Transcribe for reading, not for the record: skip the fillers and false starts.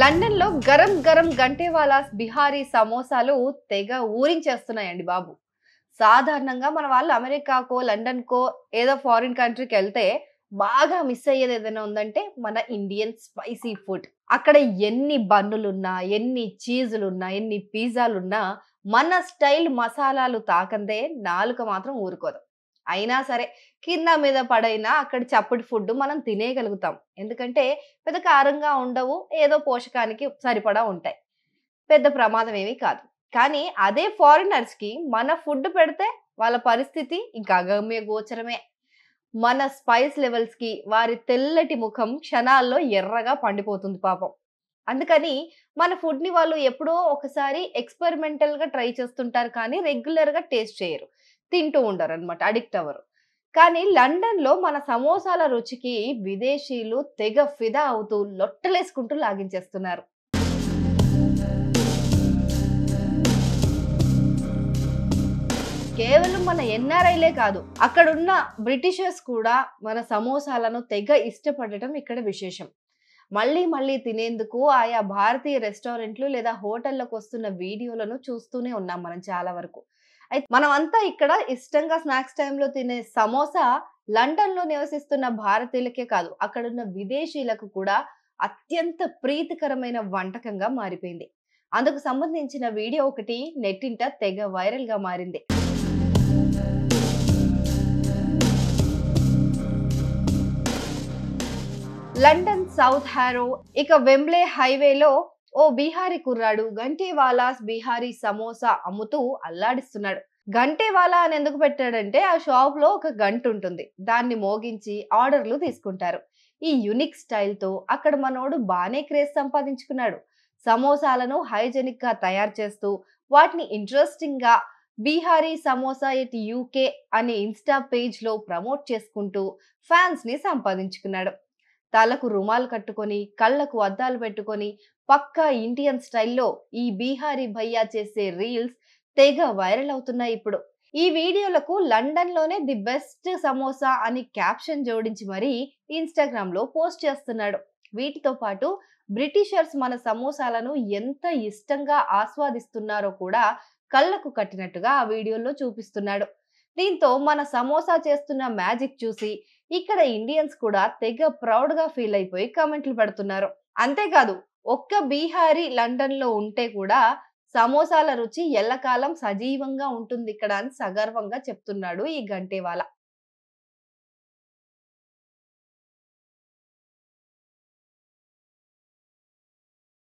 London లో గరం గరం గంటేవాలాస్ బిహారీ సమోసాలు తెగ ఊరించేస్తున్నాయండి బాబు. సాధారణంగా మన వాళ్ళు అమెరికాకో లండన్కో ఏదో ఫారిన్ కంట్రీకి వెళ్తే బాగా మిస్ అయ్యేది ఏదైనా ఉందంటే మన ఇండియన్ స్పైసీ ఫుడ్. అక్కడ ఎన్ని బన్నులున్నా, ఎన్ని చీజులున్నా, ఎన్ని పిజ్జాలున్నా మన స్టైల్ మసాలాలు తాకందే నాలుక మాత్రం ఊరుకోదు. అయినా సరే కింద మీద పడైనా అక్కడ చప్పటి ఫుడ్ మనం తినేయగలుగుతాం. ఎందుకంటే పెద్ద కారంగా ఉండవు. ఏదో పోషకానికి సరిపడా ఉంటాయి. పెద్ద ప్రమాదం ఏమీ కాదు. కానీ అదే ఫారినర్స్‌కి మన ఫుడ్ పెడితే వాళ్ళ పరిస్థితి ఇంకా అగమ్య గోచరమే. మన స్పైస్ లెవెల్స్‌కి వారి తెల్లటి ముఖం క్షణాల్లో ఎర్రగా పండిపోతుంది పాపం. అందుకని మన ఫుడ్‌ని వాళ్ళు ఎప్పుడో ఒకసారి ఎక్స్‌పెరిమెంటల్‌గా ట్రై చేస్తుంటారు కానీ రెగ్యులర్‌గా టేస్ట్ చేయరు. తింటూ ఉండరనమాట. అడిక్ట్ అవ్వరు. కానీ లండన్‌లో మన సమోసాల రుచికి విదేశీయులు తెగ ఫిదా అవుతూ లొట్టలేసుకుంటూ లాగించేస్తున్నారు. కేవలం మన ఎన్ఆర్ఐలే కాదు. అక్కడున్న బ్రిటిషర్స్ కూడా మన సమోసాలను తెగ ఇష్టపడటం ఇక్కడ విశేషం. మళ్ళీ మళ్ళీ తినేందుకు ఆయా భారతీయ రెస్టారెంట్లు లేదా హోటళ్ళకొస్తున్న వీడియోలను చూస్తూనే ఉన్నాం మనం చాలా వరకు. మనమంతా ఇక్కడ ఇష్టంగా స్నాక్స్ టైమ్‌లో తినే సమోసా లండన్‌లో నివసిస్తున్న భారతీయులకే కాదు, అక్కడున్న విదేశీయులకు కూడా అత్యంత ప్రీతికరమైన వంటకంగా మారిపోయింది. అందుకు సంబంధించిన వీడియో ఒకటి నెట్టింట తెగ వైరల్‌గా మారింది. లండన్ సౌత్ హారో ఇక వెంబ్లే హైవేలో ఓ బీహారీ కుర్రాడు గంటేవాలాస్ బీహారీ సమోసా అమ్ముతూ అల్లాడిస్తున్నాడు. గంటేవాలా అని ఎందుకు పెట్టాడంటే ఆ షాప్ లో ఒక గంట ఉంటుంది. దాన్ని మోగించి ఆర్డర్లు తీసుకుంటారు. ఈ యునిక్ స్టైల్ తో అక్కడ మనోడు బానే క్రేజ్ సంపాదించుకున్నాడు. సమోసాలను హైజెనిక్ గా తయారు చేస్తూ వాటిని ఇంట్రెస్టింగ్ గా బీహారీ సమోసా ఎట్ యూకే అనే ఇన్స్టా పేజ్ లో ప్రమోట్ చేసుకుంటూ ఫ్యాన్స్ ని సంపాదించుకున్నాడు. తలకు రుమాలు కట్టుకొని, కళ్ళకు అద్దాలు పెట్టుకొని, పక్కా ఇండియన్ స్టైల్‌లో ఈ బీహారీ భయ్యా చేసే రీల్స్ తెగ వైరల్ అవుతున్నాయి ఇప్పుడు. ఈ వీడియోలకు లండన్‌లోనే ది బెస్ట్ సమోసా అని క్యాప్షన్ జోడించి మరీ ఇన్‌స్టాగ్రామ్‌లో పోస్ట్ చేస్తున్నాడు. వీటితో పాటు బ్రిటిషర్స్ మన సమోసాలను ఎంత ఇష్టంగా ఆస్వాదిస్తున్నారో కూడా కళ్ళకు కట్టినట్టుగా ఆ వీడియోలో చూపిస్తున్నాడు. దీంతో మన సమోసా చేస్తున్న మ్యాజిక్ చూసి ఇక్కడ ఇండియన్స్ కూడా తెగ ప్రౌడ్ గా ఫీల్ అయిపోయి కామెంట్లు పెడుతున్నారు. అంతేకాదు, ఒక్క బీహారీ లండన్ లో ఉంటే కూడా సమోసాల రుచి ఎల్లకాలం సజీవంగా ఉంటుంది ఇక్కడ అని సగర్వంగా చెప్తున్నాడు ఈ గంటేవాల.